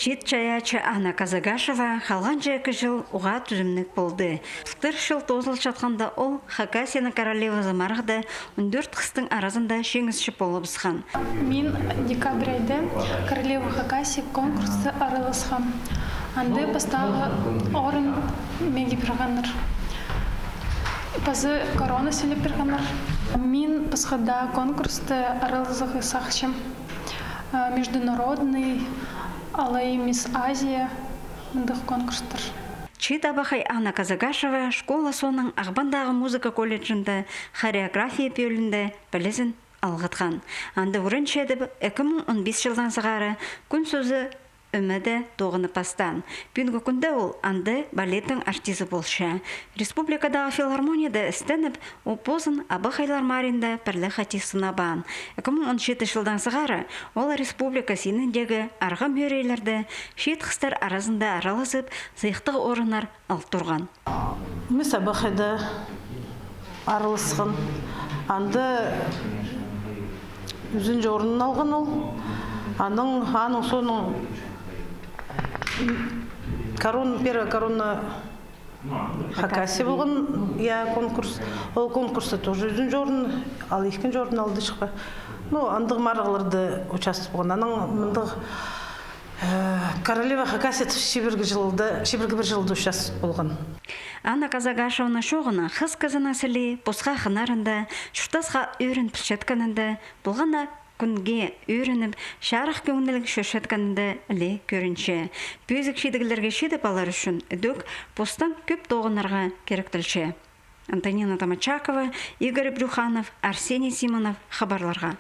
Чит чаячы Анна Казагашева халғанча 2 жыл уға түзімнік болды. 40 жыл тозыл жатқанда ол Хакасияны королева замарғды 14 қыстың аразында жеңісші болып ысқан. Мен декабрь айда королева Хакасия конкурсы араласқам. Анды бастағы орын меге бірғаныр. Пазы корона сөйлеп бірғаныр. Мен басқада конкурсты араласығы сақшым. Международный, алай Мисс Азия мындық конкурстар. Чит абахай Анна Казагашева школа соның Ағбандағы музыка колледжінде хореография пөлінде білізін алғытқан. Анды ұрын шедіп 2015 жылдан сығары күн сөзі үміді тоғыны пастан. Бүгінгі күнде ол анды балеттің артизі болшы. Республикадағы филармонияда істеніп, опозын Абахайлар Маринда пірлі хатисына бан. 2017 жылдан сығары ол республика сеніндегі арғы мөрейлерді шет қыстар арасында араласып, зайықтығы орынар алып тұрған. Мес Абахайда араласқан. Анды үзінші орнын алған ол. Аның соның первая корона Хакасия болған конкурс. Ол конкурста тоже үзінші орын, ал екінші орын алды шықпа. Андығы марғыларды участвовать болған. Аның мындық королева Хакасия шебіргі бір жылды участвовать болған. Анна Казагашевна шоғына қыз қызына сілі, босқа қынарында, шұртасқа өрін пішетканында, болғана күнге үйреніп, шарық көңілік шөшетканында ілі көрінші. Бөзік шедігілерге шедіп алар үшін үдік постан көп тоғынарға керектілші. Антонина Тамачакова, Игорь Брюханов, Арсений Симонов хабарларға.